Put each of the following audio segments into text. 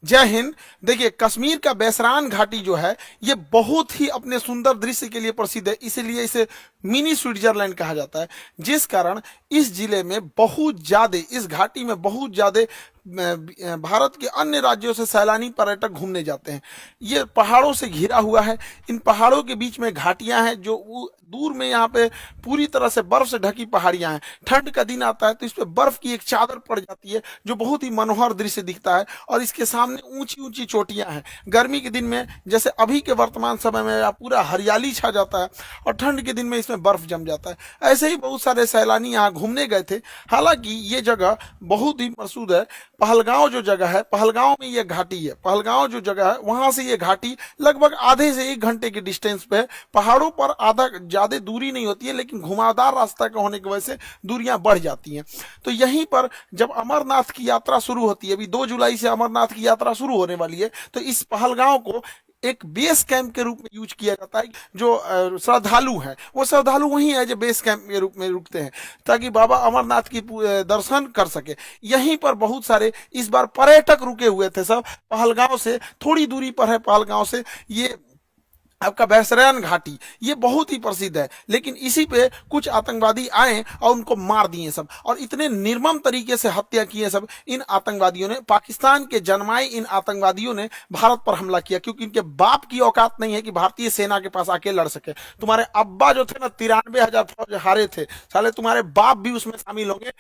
जय हिंद। देखिए, कश्मीर का बैसरान घाटी जो है ये बहुत ही अपने सुंदर दृश्य के लिए प्रसिद्ध है, इसीलिए इसे मिनी स्विट्जरलैंड कहा जाता है। जिस कारण इस जिले में बहुत ज्यादा, इस घाटी में बहुत ज्यादा भारत के अन्य राज्यों से सैलानी पर्यटक घूमने जाते हैं। ये पहाड़ों से घिरा हुआ है। इन पहाड़ों के बीच में घाटियां हैं जो दूर में यहाँ पे पूरी तरह से बर्फ से ढकी पहाड़ियां हैं। ठंड का दिन आता है तो इस पे बर्फ की एक चादर पड़ जाती है जो बहुत ही मनोहर दृश्य दिखता है, और इसके सामने ऊंची ऊंची चोटियां हैं। गर्मी के दिन में जैसे अभी के वर्तमान समय में पूरा हरियाली छा जाता है, और ठंड के दिन में इसमें बर्फ जम जाता है। ऐसे ही बहुत सारे सैलानी यहाँ घूमने गए थे। हालांकि ये जगह बहुत ही प्रसिद्ध है। पहलगांव जो जगह है, पहलगांव में ये घाटी है। पहलगांव जो जगह है वहां से ये घाटी लगभग आधे से 1 घंटे के डिस्टेंस पे है। पहाड़ों पर आधा ज्यादा दूरी नहीं होती है, लेकिन घुमावदार रास्ता का होने की वजह से दूरियां बढ़ जाती हैं। तो यहीं पर जब अमरनाथ की यात्रा शुरू होती है, अभी 2 जुलाई से अमरनाथ की यात्रा शुरू होने वाली है, तो इस पहलगांव को एक बेस कैंप के रूप में यूज किया जाता है। जो श्रद्धालु हैं वो श्रद्धालु वही है जो बेस कैंप के रूप में रुकते हैं, ताकि बाबा अमरनाथ की दर्शन कर सके। यहीं पर बहुत सारे इस बार पर्यटक रुके हुए थे। सब पहलगांव से थोड़ी दूरी पर है। पहलगांव से ये आपका बैसरैन घाटी ये बहुत ही प्रसिद्ध है, लेकिन इसी पे कुछ आतंकवादी आए और उनको मार दिए सब, और इतने निर्मम तरीके से हत्या किए सब। इन आतंकवादियों ने, पाकिस्तान के जन्माए इन आतंकवादियों ने भारत पर हमला किया, क्योंकि इनके बाप की औकात नहीं है कि भारतीय सेना के पास आके लड़ सके। तुम्हारे अब्बा जो थे ना, 93,000 फौज हारे थे, साले तुम्हारे बाप भी उसमें शामिल होंगे।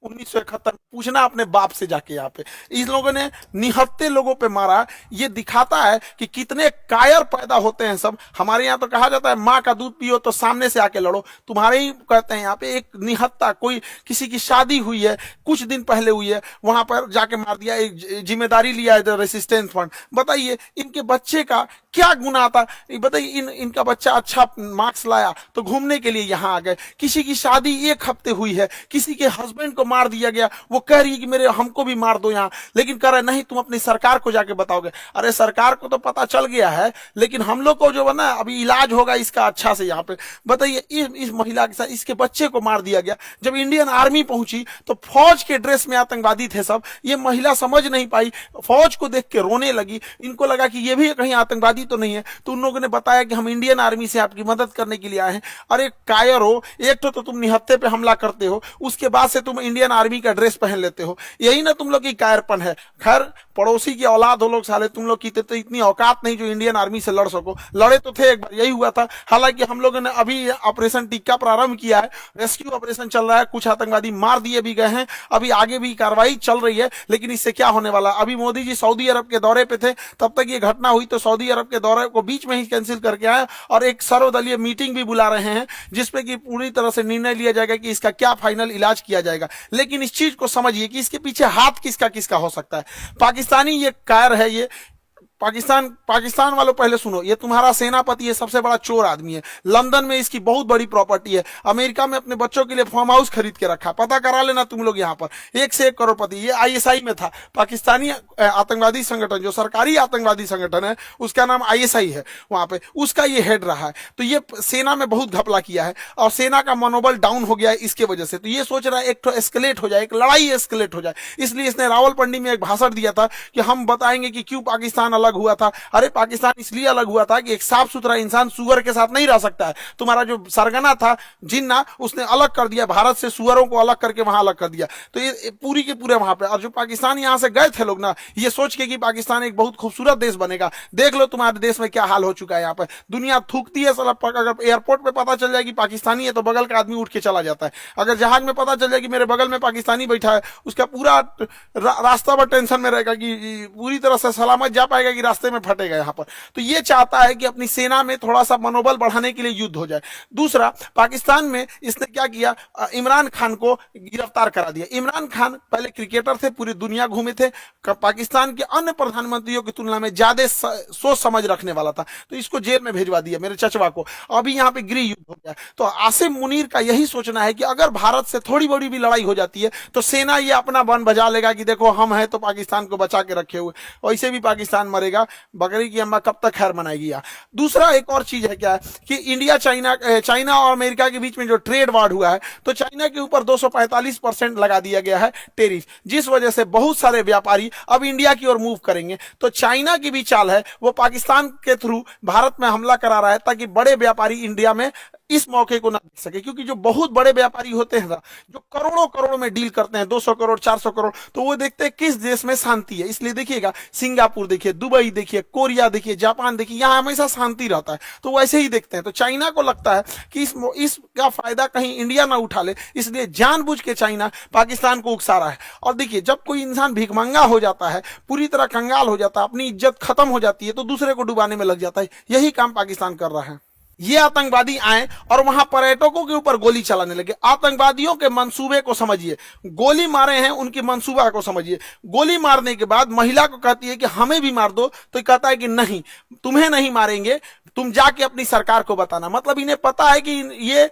1971 पूछना अपने बाप से जाके। यहाँ पे इन लोगों ने निहत्थे लोगों पे मारा। ये दिखाता है कि कितने कायर पैदा होते हैं सब। हमारे यहाँ तो कहा जाता है माँ का दूध पियो तो सामने से आके लड़ो। तुम्हारे ही कहते हैं यहाँ पे एक निहत्था, कोई किसी की शादी हुई है, कुछ दिन पहले हुई है, वहां पर जाके मार दिया। एक जिम्मेदारी लिया है रेसिस्टेंस फ्रंट। बताइए इनके बच्चे का क्या गुनाह था? बताइए, इनका बच्चा अच्छा मार्क्स लाया तो घूमने के लिए यहाँ आ गए। किसी की शादी 1 हफ्ते हुई है, किसी के हस्बैंड को मार दिया गया, वो कह रही है कि मेरे हमको भी मार दो यहाँ, लेकिन कह रहे नहीं तुम अपनी सरकार को जाके बताओगे। अरे सरकार को तो पता चल गया है, लेकिन हम लोग को जो है ना अभी इलाज होगा इसका अच्छा से यहाँ पे। बताइए इस महिला के साथ इसके बच्चे को मार दिया गया। जब इंडियन आर्मी पहुंची तो फौज के ड्रेस में आतंकवादी थे सब। ये महिला समझ नहीं पाई, फौज को देख के रोने लगी। इनको लगा कि ये भी कहीं आतंकवादी तो नहीं है, तो उन लोगों ने बताया कि हम इंडियन आर्मी से आपकी मदद करने के लिए आए हैं। अरे कायर हो, एक तो तुम निहत्थे पे हमला करते हो, उसके बाद से तुम इंडियन आर्मी का ड्रेस पहन लेते हो। यही ना तुम लोग की कायरपन है। खैर पड़ोसी की औलाद हो लोग साले, तुम लोग की तो इतनी औकात नहीं जो इंडियन आर्मी से लड़ सको। लड़े तो थे एक बार, यही हुआ था। हालांकि हम लोगों ने अभी ऑपरेशन टिक्का प्रारंभ किया है, रेस्क्यू ऑपरेशन चल रहा है, कुछ आतंकवादी मार दिए भी गए हैं, अभी आगे भी कार्रवाई चल रही है। लेकिन इससे क्या होने वाला? अभी मोदी जी सऊदी अरब के दौरे पे थे, तब तक ये घटना हुई, तो सऊदी अरब के दौरे को बीच में ही कैंसिल करके आए और एक सर्वदलीय मीटिंग भी बुला रहे हैं, जिसपे कि पूरी तरह से निर्णय लिया जाएगा कि इसका क्या फाइनल इलाज किया जाएगा। लेकिन इस चीज को समझिए कि इसके पीछे हाथ किसका किसका हो सकता है। पाकिस्तानी ये कायर है। ये पाकिस्तान वालों पहले सुनो, ये तुम्हारा सेनापति है, सबसे बड़ा चोर आदमी है। लंदन में इसकी बहुत बड़ी प्रॉपर्टी है। अमेरिका में अपने बच्चों के लिए फार्म हाउस खरीद के रखा, पता करा लेना तुम लोग। यहाँ पर 1 से 1 करोड़पति। ये आईएसआई में था। पाकिस्तानी आतंकवादी संगठन, जो सरकारी आतंकवादी संगठन है उसका नाम आईएसआई है, वहां पे उसका ये हेड रहा है। तो ये सेना में बहुत घपला किया है और सेना का मनोबल डाउन हो गया है इसके वजह से। तो ये सोच रहा है एक तो एस्केलेट हो जाए, एक लड़ाई एस्केलेट हो जाए। इसलिए इसने रावलपिंडी में एक भाषण दिया था कि हम बताएंगे कि क्यों पाकिस्तान अलग हुआ था। अरे पाकिस्तान इसलिए अलग हुआ था कि एक साफ सुथरा इंसान सुअर के साथ नहीं रह सकता है। तुम्हारा जो सरगना था जिन्ना, उसने अलग कर दिया भारत से, सुअरों को अलग करके वहां अलग कर दिया। तो ये पूरी के पूरे वहां पे, और जो पाकिस्तान यहां से गए थे लोग ना, ये सोच के कि पाकिस्तान एक बहुत खूबसूरत देश बनेगा। देख लो तुम्हारे देश में क्या हाल हो चुका है। यहाँ पे दुनिया थूकती है साला। अगर एयरपोर्ट पे पता चल जाए कि पाकिस्तानी है तो बगल का आदमी उठ के चला जाता है। अगर जहाज में पता चल जाए कि मेरे बगल में पाकिस्तानी बैठा है, उसका पूरा रास्ता पर टेंशन में रहेगा कि पूरी तरह से सलामत जा पाएगा कि रास्ते में फटेगा यहाँ पर। तो ये चाहता है कि अपनी सेना में थोड़ा सा मनोबल बढ़ाने के लिए युद्ध हो जाए। दूसरा, पाकिस्तान में इसने क्या किया, इमरान खान को गिरफ्तार करा दिया। इमरान खान पहले क्रिकेटर थे, पूरी दुनिया घूमे थे, पाकिस्तान के अन्य प्रधानमंत्रियों की तुलना में ज्यादा सोच समझ रखने वाला था, तो इसको जेल में भेजवा दिया, मेरे चचवा को। अभी यहाँ पे गृह युद्ध हो गया। तो आसिम मुनीर का यही सोचना है कि अगर भारत से थोड़ी बड़ी भी लड़ाई हो जाती है तो सेना ये अपना बन बजा लेगा कि देखो हम हैं तो पाकिस्तान को बचा के रखे हुए, वैसे भी पाकिस्तान मरे करेगा, बकरी की अम्मा कब तक खैर मनाएगी। यार दूसरा एक और चीज है क्या है कि इंडिया चाइना और अमेरिका के बीच में जो ट्रेड वार हुआ है, तो चाइना के ऊपर 245% लगा दिया गया है टेरिफ, जिस वजह से बहुत सारे व्यापारी अब इंडिया की ओर मूव करेंगे। तो चाइना की भी चाल है, वो पाकिस्तान के थ्रू भारत में हमला करा रहा है ताकि बड़े व्यापारी इंडिया में इस मौके को ना देख सके, क्योंकि जो बहुत बड़े व्यापारी होते हैं ना, जो करोड़ों करोड़ में डील करते हैं, 200 करोड़ 400 करोड़, तो वो देखते हैं किस देश में शांति है। इसलिए देखिएगा सिंगापुर देखिए, दुबई देखिए, कोरिया देखिए, जापान देखिए, यहाँ हमेशा शांति रहता है, तो वैसे ही देखते हैं। तो चाइना को लगता है कि इसका फायदा कहीं इंडिया ना उठा ले, इसलिए जानबूझ के चाइना पाकिस्तान को उकसा रहा है। और देखिए जब कोई इंसान भिखमंगा हो जाता है, पूरी तरह कंगाल हो जाता है, अपनी इज्जत खत्म हो जाती है, तो दूसरे को डुबाने में लग जाता है। यही काम पाकिस्तान कर रहा है। ये आतंकवादी आए और वहां पर्यटकों के ऊपर गोली चलाने लगे। आतंकवादियों के मंसूबे को समझिए, गोली मारे हैं उनकी मंसूबा को समझिए। गोली मारने के बाद महिला को कहती है कि हमें भी मार दो, तो कहता है कि नहीं, तुम्हें नहीं मारेंगे, तुम जाके अपनी सरकार को बताना। मतलब इन्हें पता है कि ये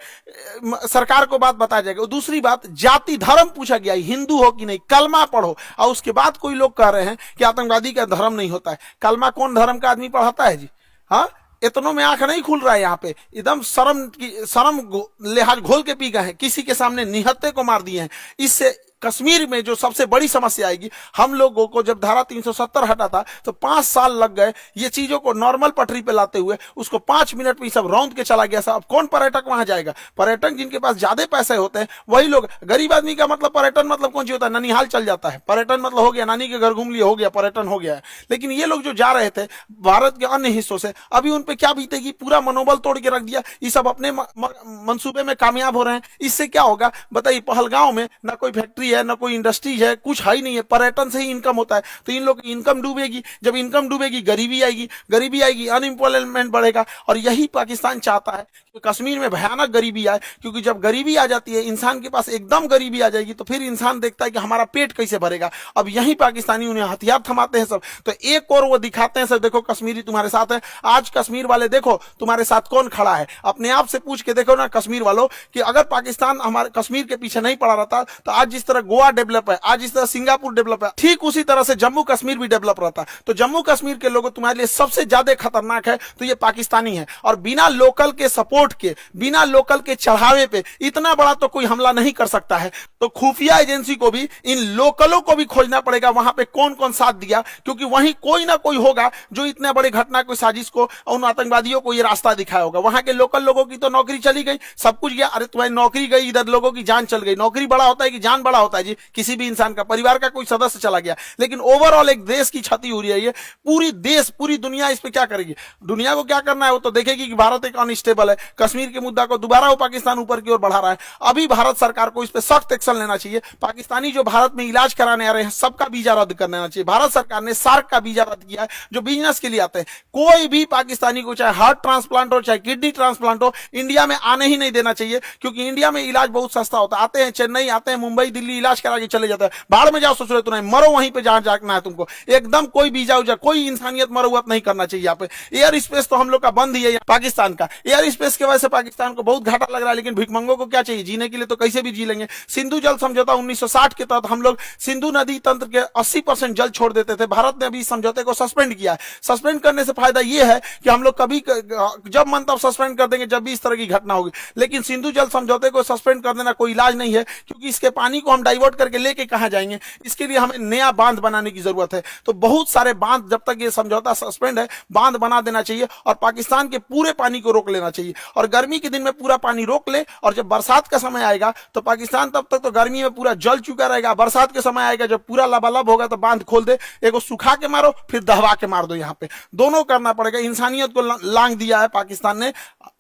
सरकार को बात बताया जाएगा। दूसरी बात, जाति धर्म पूछा गया, हिंदू हो कि नहीं, कलमा पढ़ो। और उसके बाद कोई लोग कह रहे हैं कि आतंकवादी का धर्म नहीं होता है। कलमा कौन धर्म का आदमी पढ़ाता है जी? हाँ, इतनों में आंख नहीं खुल रहा है। यहाँ पे एकदम शर्म लिहाज घोल के पी गए हैं, किसी के सामने निहत्थे को मार दिए हैं। इससे कश्मीर में जो सबसे बड़ी समस्या आएगी, हम लोगों को जब धारा 370 हटा था तो 5 साल लग गए ये चीजों को नॉर्मल पटरी पे लाते हुए, उसको 5 मिनट में सब रौंद के चला गया। सब कौन पर्यटक वहां जाएगा? पर्यटक जिनके पास ज्यादा पैसे होते हैं वही लोग। गरीब आदमी का मतलब पर्यटन मतलब कौन सी होता है? ननिहाल चल जाता है, पर्यटन मतलब हो गया नानी के घर घूम लिया, हो गया पर्यटन हो गया है। लेकिन ये लोग जो जा रहे थे भारत के अन्य हिस्सों से, अभी उन पे क्या बीतेगी? पूरा मनोबल तोड़ के रख दिया। ये सब अपने मंसूबे में कामयाब हो रहे हैं। इससे क्या होगा बताइए? पहलगांव में ना कोई फैक्ट्री है, ना कोई इंडस्ट्रीज है, कुछ है ही नहीं है, पर्यटन से ही इनकम होता है। तो इन लोग की इनकम डूबेगी, जब इनकम डूबेगी गरीबी आएगी, अनएम्प्लॉयमेंट बढ़ेगा। और यही पाकिस्तान चाहता है कि कश्मीर में भयानक गरीबी आए, क्योंकि जब गरीबी आ जाती है, इंसान के पास एकदम गरीबी आ जाएगी, तो फिर इंसान देखता है कि हमारा पेट कैसे भरेगा। अब यही पाकिस्तानी उन्हें हथियार थमाते हैं सब। तो एक और वो दिखाते हैं सब, देखो कश्मीरी तुम्हारे साथ है। आज कश्मीर वाले देखो तुम्हारे साथ कौन खड़ा है। अपने आप से पूछ के देखो ना कश्मीर वालों, कि अगर पाकिस्तान हमारे कश्मीर के पीछे नहीं पड़ा रहता, तो आज जिस तरह गोवा डेवलप है, आज जिस तरह सिंगापुर डेवलप है, ठीक उसी तरह से जम्मू कश्मीर भी डेवलप रहता। तो जम्मू कश्मीर के लोगों तुम्हारे लिए सबसे ज्यादा खतरनाक है तो ये पाकिस्तानी है। और बिना लोकल के सपोर्ट के, बिना लोकल के चढ़ावे पे इतना बड़ा तो कोई हमला नहीं कर सकता है। तो खुफिया एजेंसी को भी इन लोकलों को भी खोजना पड़ेगा, वहां पे कौन कौन साथ दिया, क्योंकि वहीं कोई ना कोई होगा जो इतने बड़े घटना को, साजिश को, उन आतंकवादियों को ये रास्ता दिखाया होगा। वहां के लोकल लोगों की तो नौकरी चली गई, सब कुछ गया। अरे तुम्हारी नौकरी गई, इधर लोगों की जान चल गई। नौकरी बड़ा होता है कि जान बड़ा होता है जी? किसी भी इंसान का, परिवार का कोई सदस्य चला गया, लेकिन ओवरऑल एक देश की क्षति हो रही है। ये पूरी दुनिया इस पे क्या करेगी? दुनिया को क्या करना है? वो तो देखेगी कि भारत एक अनस्टेबल है। कश्मीर के मुद्दा को दोबारा वो पाकिस्तान ऊपर की ओर बढ़ा रहा है। अभी भारत सरकार को इस पे सख्त एक्शन लेना चाहिए। पाकिस्तानी जो भारत में इलाज कराने आ रहे हैं, सबका वीजा रद्द कर देना चाहिए। भारत सरकार ने सार्क का वीजा रद्द किया है, जो बिजनेस के लिए आते हैं। कोई भी पाकिस्तानी को, चाहे हार्ट ट्रांसप्लांट हो, चाहे किडनी ट्रांसप्लांट हो, इंडिया में आने ही नहीं देना चाहिए, क्योंकि इंडिया में इलाज बहुत सस्ता होता है। आते हैं चेन्नई, आते हैं मुंबई, दिल्ली, इलाज करा के चले जाते हैं। बाहर में जाओ, सोच रहे तो नहीं, मरो वहीं पे जहां जाना है तुमको। एकदम कोई वीजा उजा, कोई इंसानियत मरौवत नहीं करना चाहिए। यहाँ पे एयर स्पेस तो हम लोग का बंद ही है, पाकिस्तान का एयर स्पेस की वजह से पाकिस्तान को बहुत घाटा लग रहा है। लेकिन भिखमंगों को क्या चाहिए? जीने के लिए तो कैसे भी जी लेंगे। सिंधु जल समझौता 1960 के तहत हम लोग सिंधु नदी तंत्र के 80% जल छोड़ देते थे। भारत ने अभी समझौते को सस्पेंड किया है। सस्पेंड करने से फायदा यह है कि हम लोग कभी जब मन तब सस्पेंड कर देंगे, जब भी इस तरह की घटना होगी। लेकिन सिंधु जल समझौते को सस्पेंड कर देना कोई इलाज नहीं है, क्योंकि इसके पानी को हम डाइवर्ट करके लेके कहां जाएंगे? इसके लिए हमें नया बांध बनाने की जरूरत है। तो बहुत सारे बांध, जब तक ये समझौता सस्पेंड है, बांध बना देना चाहिए और पाकिस्तान के पूरे पानी को रोक लेना चाहिए। और गर्मी के दिन में पूरा पानी रोक ले, और जब बरसात का समय आएगा तो पाकिस्तान तब तक तो गर्मी में पूरा जल चुका रहेगा। बरसात के समय आएगा जब पूरा लबालब होगा, तो बांध खोल दे, एक सुखा के मारो, फिर दहवा के मार दो। यहाँ पे दोनों करना पड़ेगा। इंसानियत को लांग दिया है पाकिस्तान ने।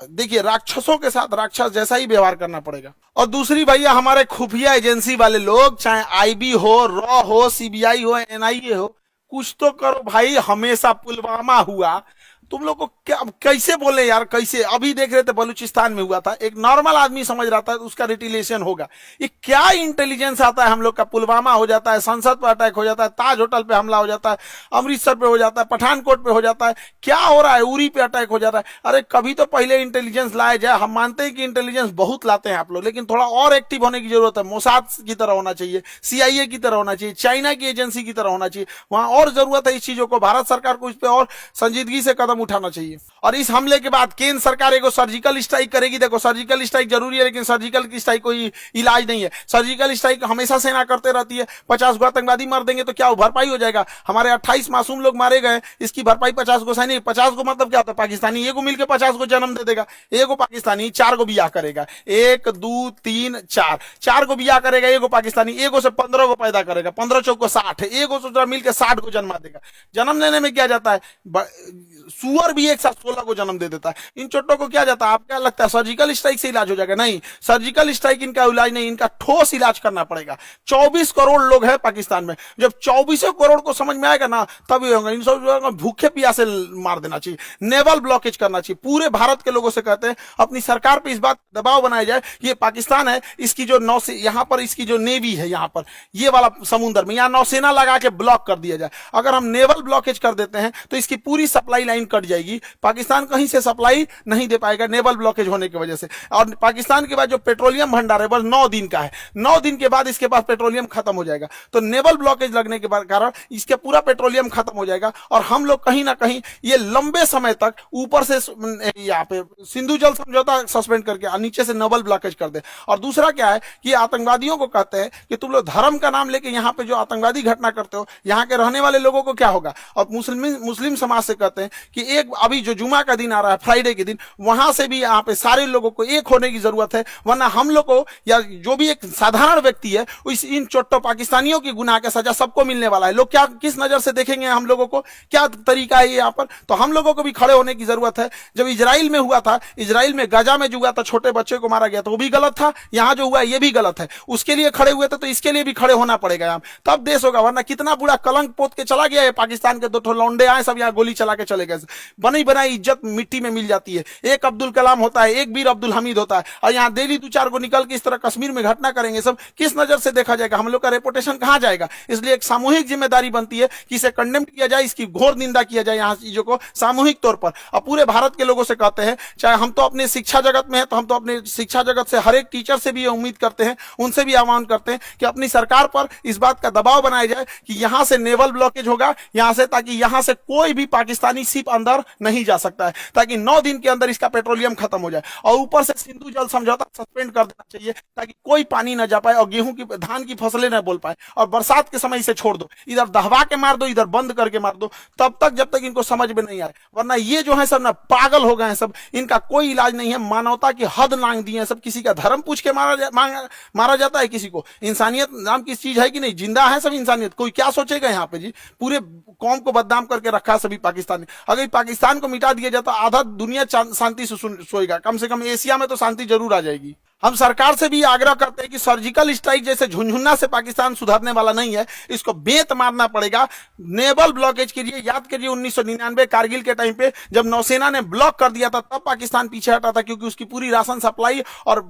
देखिए, राक्षसों के साथ राक्षस जैसा ही व्यवहार करना पड़ेगा। और दूसरी भैया, हमारे खुफिया एजेंसी वाले लोग, चाहे आईबी हो, रॉ हो, सीबीआई हो, एनआईए हो, कुछ तो करो भाई। हमेशा पुलवामा हुआ तुम लोग को क्या कैसे बोले यार, कैसे? अभी देख रहे थे बलूचिस्तान में हुआ था, एक नॉर्मल आदमी समझ रहा था उसका रिटिलेशन होगा। ये क्या इंटेलिजेंस आता है हम लोग का? पुलवामा हो जाता है, संसद पर अटैक हो जाता है, ताज होटल पे हमला हो जाता है, अमृतसर पे हो जाता है, पठानकोट पे हो जाता है, क्या हो रहा है? उरी पे अटैक हो जाता है। अरे कभी तो पहले इंटेलिजेंस लाया जाए। हम मानते हैं कि इंटेलिजेंस बहुत लाते हैं आप लोग, लेकिन थोड़ा और एक्टिव होने की जरूरत है। मोसाद की तरह होना चाहिए, CIA की तरह होना चाहिए, चाइना की एजेंसी की तरह होना चाहिए। वहां और जरूरत है इस चीजों को। भारत सरकार को इस पे और संजीदगी से कदम उठाना चाहिए। और इस हमले के बाद केंद्र सरकार एक सर्जिकल स्ट्राइक करेगी। देखो, सर्जिकल स्ट्राइक जरूरी है, लेकिन सर्जिकल की स्ट्राइक कोई इलाज नहीं है। सर्जिकल स्ट्राइक हमेशा सेना करते रहती है। 50 गो आतंकवादी मार देंगे तो क्या वो भरपाई हो जाएगा? हमारे 28 मासूम लोग मारे गए, इसकी भरपाई 50 गो सैनिक। 50 गो मतलब क्या होता है? पाकिस्तानी एगो मिलकर 50 गो जन्म दे देगा। एगो पाकिस्तानी 4 गो बियाह करेगा, 1 2 3 4, 4 गो बियाह करेगा एगो पाकिस्तानी, एगो से 15 गो पैदा करेगा, 15 चौक को 60, एगो से मिलकर 60 गो जन्मा देगा। जन्म लेने में क्या जाता है? सुअर भी एक साथ 16 को जन्म दे देता है। इन चोटों को क्या जाता है? आप क्या लगता है सर्जिकल स्ट्राइक से इलाज हो जाएगा? नहीं, सर्जिकल स्ट्राइक इनका इलाज नहीं, इनका ठोस इलाज करना पड़ेगा। 24 करोड़ लोग हैं पाकिस्तान में। जब 24 करोड़ को समझ में आएगा ना, तब ये होगा। इन सब भूखे प्यासे मार देना चाहिए, नेवल ब्लॉकेज करना चाहिए। पूरे भारत के लोगों से कहते हैं अपनी सरकार पर इस बात दबाव बनाया जाए। ये पाकिस्तान है, इसकी जो नौसेना यहाँ पर, इसकी जो नेवी है यहाँ पर, ये वाला समुद्र में, यहाँ नौसेना लगा के ब्लॉक कर दिया जाए। अगर हम नेवल ब्लॉकेज कर देते हैं तो इसकी पूरी सप्लाई लाइन कट जाएगी। पाकिस्तान कहीं से सप्लाई नहीं दे पाएगा नेवल ब्लॉकेज होने की वजह से। और पाकिस्तान के बाद जो पेट्रोलियम भंडार है बस 9 दिन का है। 9 दिन के बाद इसके पास पेट्रोलियम खत्म हो जाएगा। तो नेवल ब्लॉकेज लगने के कारण इसके पूरा पेट्रोलियम खत्म हो जाएगा और हम लोग कहीं ना कहीं ये लंबे समय तक ऊपर से यहाँ पे सिंधु जल समझौता सस्पेंड करके नीचे से नेवल ब्लॉकेज कर दे। और दूसरा क्या है कि आतंकवादियों को कहते हैं कि तुम लोग धर्म का नाम लेके यहाँ पे जो आतंकवादी घटना करते हो, यहाँ के रहने वाले लोगों को क्या होगा? और मुस्लिम समाज से कहते हैं कि एक अभी जो जुमा का दिन आ रहा है, फ्राइडे के दिन, वहां से भी यहाँ पे सारे लोगों को एक होने की जरूरत है। वरना हम लोग को या जो भी एक साधारण व्यक्ति है, इन चोट्टो पाकिस्तानियों की गुनाह का सजा सबको मिलने वाला है। लोग क्या किस नजर से देखेंगे हम लोगों को? क्या तरीका है यहाँ पर? तो हम लोगों को भी खड़े होने की जरूरत है। जब इजराइल में हुआ था, इजराइल में गाजा में जो हुआ था, छोटे बच्चे को मारा गया था, वो भी गलत था। यहाँ जो हुआ ये भी गलत है। उसके लिए खड़े हुए थे तो इसके लिए भी खड़े होना पड़ेगा यहाँ, तब देश होगा। वरना कितना बुरा कलंक पोत के चला गया है पाकिस्तान के। 2 लौंडे आए, सब यहाँ गोली चला के चले गए। बनी बनाई इज्जत मिट्टी में मिल जाती है। एक अब्दुल कलाम होता है, एक वीर अब्दुल हमीद होता है, और यहाँ डेली 2-4 को निकल के इस तरह कश्मीर में घटना करेंगे। सब किस नजर से देखा जाएगा? हम लोग का रेपुटेशन कहाँ जाएगा? इसलिए एक सामूहिक जिम्मेदारी बनती है कि इसे कंडेम किया जाए, इसकी घोर निंदा किया जाए यहाँ चीजों को सामूहिक तौर पर। और पूरे भारत के लोगों से कहते हैं, चाहे हम तो अपने शिक्षा जगत में है, तो हम तो अपने शिक्षा जगत से हर एक टीचर से भी उम्मीद करते हैं, उनसे भी आह्वान करते हैं कि अपनी सरकार पर इस बात का दबाव बनाया जाए कि यहां से नेवल ब्लॉकेज होगा यहां से, ताकि यहां से कोई भी पाकिस्तानी शिप अंदर नहीं जा सकता है, ताकि 9 दिन के अंदर इसका पेट्रोलियम खत्म हो जाए। और ऊपर से सिंधु जल समझौता सस्पेंड कर देना चाहिए, ताकि कोई पानी ना जा पाए और गेहूं की, धान की फसलें ना बोल पाए। और बरसात के समय इसे छोड़ दो, इधर दहवा के मार दो, इधर बंद करके मार दो, तब तक जब तक इनको समझ में नहीं आए। वरना ये जो है सब ना पागल हो गए हैं सब, इनका कोई इलाज नहीं है। मानवता की हद लांग दी है सब। किसी का धर्म पूछ के मारा जाता है किसी को। इंसानियत नाम की चीज है कि नहीं? जिंदा है सब इंसानियत। कोई क्या सोचेगा यहाँ पे जी? पूरे कौम को बदनाम करके रखा सभी पाकिस्तानी। अगर पाकिस्तान को मिटा दिया जाता, आधा दुनिया शांति से सोएगा। कम से कम एशिया में तो शांति जरूर आ जाएगी। हम सरकार से भी आग्रह करते हैं कि सर्जिकल स्ट्राइक जैसे झुनझुना से पाकिस्तान सुधरने वाला नहीं है, इसको बेत मारना पड़ेगा। नेवल ब्लॉकेज कीजिए। याद करिए 1999 कारगिल के टाइम पे जब नौसेना ने ब्लॉक कर दिया था, तब पाकिस्तान पीछे हटा था, क्योंकि उसकी पूरी राशन सप्लाई और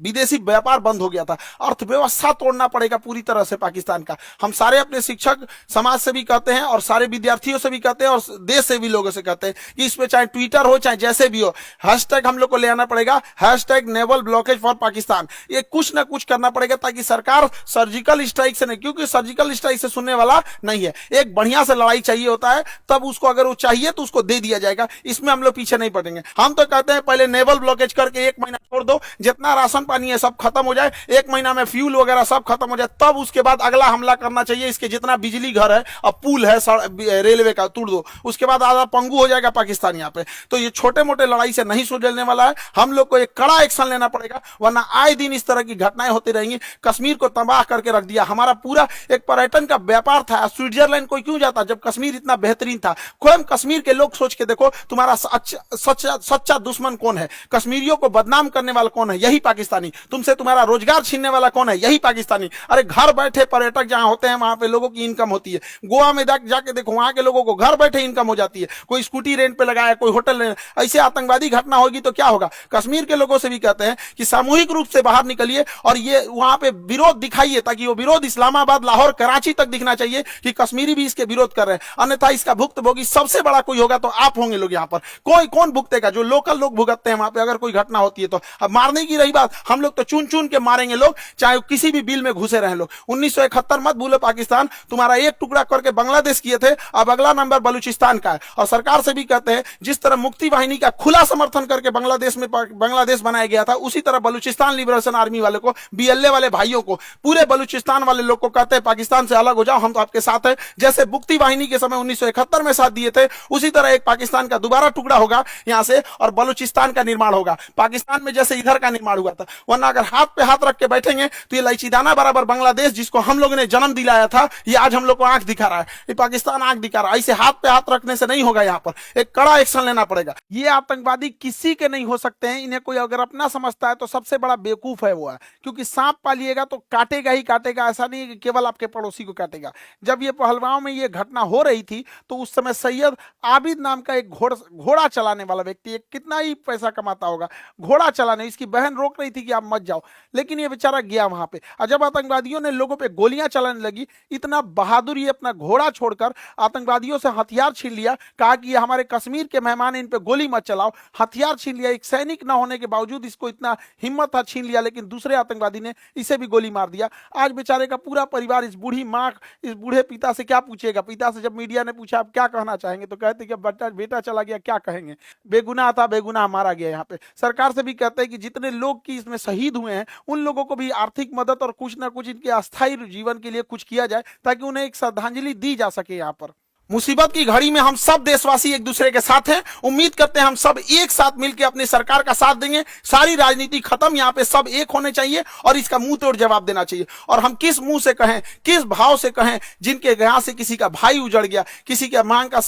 विदेशी व्यापार बंद हो गया था। अर्थव्यवस्था तोड़ना पड़ेगा पूरी तरह से पाकिस्तान का। हम सारे अपने शिक्षक समाज से भी कहते हैं और सारे विद्यार्थियों से भी कहते हैं और देश से भी लोगों से कहते हैं कि इस पे चाहे ट्विटर हो चाहे जैसे भी हो, हैशटैग हम लोग को ले आना पड़ेगा, hashtag naval blockage for Pakistan. ये कुछ ना कुछ करना पड़ेगा ताकि सरकार सर्जिकल स्ट्राइक से नहीं, क्योंकि सर्जिकल स्ट्राइक से सुनने वाला नहीं है। एक बढ़िया से लड़ाई चाहिए होता है, तब उसको अगर वो चाहिए तो उसको दे दिया जाएगा। इसमें हम लोग पीछे नहीं पड़ेंगे। हम तो कहते हैं पहले नेवल ब्लॉकेज करके 1 महीना छोड़ दो, जितना राशन पानी है सब खत्म हो जाए, 1 महीना में फ्यूल वगैरह सब खत्म हो जाए, तब उसके बाद अगला हमला करना चाहिए। इसके जितना बिजली घर है और पुल है रेलवे का तोड़ दो, उसके बाद आधा पंगु हो जाएगा पाकिस्तान यहाँ पे। तो ये छोटे मोटे लड़ाई से नहीं सुलझने वाला है। हम लोग को एक कड़ा एक्शन लेना पड़ेगा वरना आए दिन इस तरह की घटनाएं होती रहेंगी। कश्मीर को तबाह करके रख दिया। हमारा पूरा एक पर्यटन का व्यापार था। स्विट्जरलैंड कोई क्यों जाता जब कश्मीर इतना बेहतरीन था। स्वयं कश्मीर के लोग सोच के देखो, तुम्हारा सच्चा दुश्मन कौन है? कश्मीरियों को बदनाम करने वाला कौन है? यही पाकिस्तानी। तुमसे तुम्हारा रोजगार छीनने वाला कौन है? यही पाकिस्तानी। अरे घर बैठे पर्यटक जहां होते हैं वहां पे लोगों की इनकम होती है। गोवा में जाके देखो, वहां के लोगों को घर बैठे इनकम हो जाती है। कोई स्कूटी रेंट पे लगाया, कोई होटल रेंट। ऐसे आतंकवादी घटना होगी तो क्या होगा? कश्मीर के लोगों से भी कहते हैं कि सामूहिक रूप से बाहर निकलिए और ये वहां पे विरोध दिखाइए, ताकि वो विरोध इस्लामाबाद, लाहौर, कराची तक दिखना चाहिए कि कश्मीरी भी इसके विरोध कर रहे हैं। अन्यथा इसका भुक्तभोगी सबसे बड़ा कोई होगा तो आप होंगे लोग। यहाँ पर कोई कौन भुगतेगा? जो लोकल लोग भुगतते हैं वहां पे अगर कोई घटना होती है तो। अब मारने की रही बात, हम लोग तो चुन चुन के मारेंगे लोग, चाहे किसी भी बिल में घुसे रहे लोग। 1971 मत भूलो पाकिस्तान, तुम्हारा एक टुकड़ा करके बांग्लादेश किए थे, अब अगला नंबर बलूचिस्तान का है। और सरकार से भी कहते हैं जिस तरह मुक्ति वाहिनी का खुला समर्थन करके बांग्लादेश बनाया गया था, उसी तरह बलूचिस्तान लिबरेशन आर्मी वाले को, बीएलए वाले भाइयों को, पूरे बलूचिस्तान वाले लोग को कहते हैं पाकिस्तान से अलग हो जाओ, हम तो आपके साथ हैं। जैसे मुक्ति वाहिनी के समय 1971 में साथ दिए थे, उसी तरह एक पाकिस्तान का दोबारा टुकड़ा होगा यहां से और बलूचिस्तान का निर्माण होगा। पाकिस्तान में जैसे इधर का निर्माण हुआ था। वरना अगर हाथ पे हाथ रख के बैठेंगे तो ये लाइचीदाना बराबर बांग्लादेश, जिसको हम लोगों ने जन्म दिलाया था, ये आज हम लोग को आंख दिखा रहा है। ये पाकिस्तान आंख दिखा रहा है। ऐसे हाथ पे हाथ रखने से नहीं होगा। यहाँ पर एक कड़ा एक्शन लेना पड़ेगा। ये आतंकवादी किसी के नहीं हो सकते हैं। इन्हें कोई अगर अपना समझता है तो सबसे बड़ा बेवकूफ है वो है। क्योंकि सांप पालिएगा तो काटेगा ही काटेगा। ऐसा नहीं कि केवल आपके पड़ोसी को काटेगा। जब ये पहलगांव में ये घटना हो रही थी तो उस समय सैयद आबिद नाम का एक घोड़ा चलाने वाला व्यक्ति, कितना ही पैसा कमाता होगा, घोड़ा चलाने, इसकी बहन रोक रही थी कि आप मत जाओ, लेकिन ये बेचारा गया वहां पे। और जब आतंकवादियों ने लोगों पे गोलियां चलाने लगी, इतना बहादुर ये अपना घोड़ा छोड़कर आतंकवादियों से हथियार छीन लिया। कहा कि ये हमारे कश्मीर के मेहमान, इन पे गोली मत चलाओ। हथियार छीन लिया। एक सैनिक ना होने के बावजूद इसको इतना हिम्मत था, छीन लिया। लेकिन दूसरे आतंकवादी ने इसे भी गोली मार दिया। आज बेचारे का पूरा परिवार, इस बूढ़ी माँ, इस बूढ़े पिता से क्या पूछेगा? पिता से जब मीडिया ने पूछा आप क्या कहना चाहेंगे, तो कहते कि बेटा चला गया, क्या कहेंगे, बेगुनाह था, बेगुनाह मारा गया। यहाँ पे सरकार से भी कहते हैं कि जितने लोग की इसमें शहीद हुए हैं उन लोगों को भी आर्थिक मदद और कुछ ना कुछ इनके अस्थायी जीवन के लिए कुछ किया जाए, ताकि उन्हें एक श्रद्धांजलि दी जा सके। यहाँ पर मुसीबत की घड़ी में हम सब देशवासी एक दूसरे के साथ हैं। उम्मीद करते हैं हम सब एक साथ मिलकर अपनी सरकार का साथ देंगे। सारी राजनीति खत्म, यहाँ पे सब एक होने चाहिए और इसका मुंह तोड़ जवाब देना चाहिए। और हम किस मुंह से कहें, किस भाव से कहें, जिनके यहाँ से किसी का भाई उजड़ गया, किसी के मांग का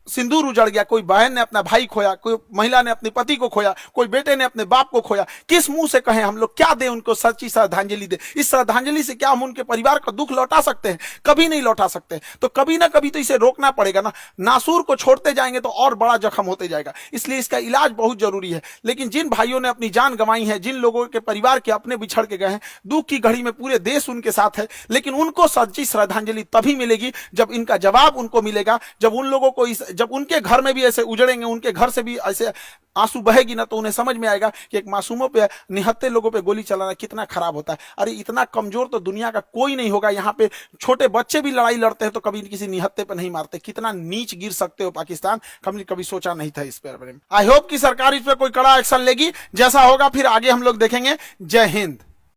सिंदूर उजड़ गया, कोई बहन ने अपना भाई खोया, कोई महिला ने अपने पति को खोया, कोई बेटे ने अपने बाप को खोया, किस मुंह से कहें हम लोग? क्या दें उनको? सच्ची श्रद्धांजलि दे। इस श्रद्धांजलि से क्या हम उनके परिवार का दुख लौटा सकते हैं? कभी नहीं लौटा सकते। तो कभी ना कभी तो इसे रोकना पड़ेगा ना। नासूर को छोड़ते जाएंगे तो और बड़ा जख्म होते जाएगा। इसलिए इसका इलाज बहुत जरूरी है। लेकिन जिन भाइयों ने अपनी जान गंवाई है, जिन लोगों के परिवार के अपने बिछड़ के गए हैं, दुख की घड़ी में पूरे देश उनके साथ है। लेकिन उनको सच्ची श्रद्धांजलि तभी मिलेगी जब इनका जवाब उनको मिलेगा। जब उन लोगों को जब उनके घर में भी ऐसे उजड़ेंगे, उनके घर से भी ऐसे आंसू बहेगी ना, तो उन्हें समझ में आएगा कि एक मासूमों पे, निहत्थे लोगों पे गोली चलाना कितना खराब होता है। अरे इतना कमजोर तो दुनिया का कोई नहीं होगा। यहाँ पे छोटे बच्चे भी लड़ाई लड़ते हैं तो कभी किसी निहत्थे पे नहीं मारते। कितना नीच गिर सकते हो पाकिस्तान, हमने कभी सोचा नहीं था इस पर। आई होप कि सरकार इस पर कोई कड़ा एक्शन लेगी। जैसा होगा फिर आगे हम लोग देखेंगे। जय हिंद।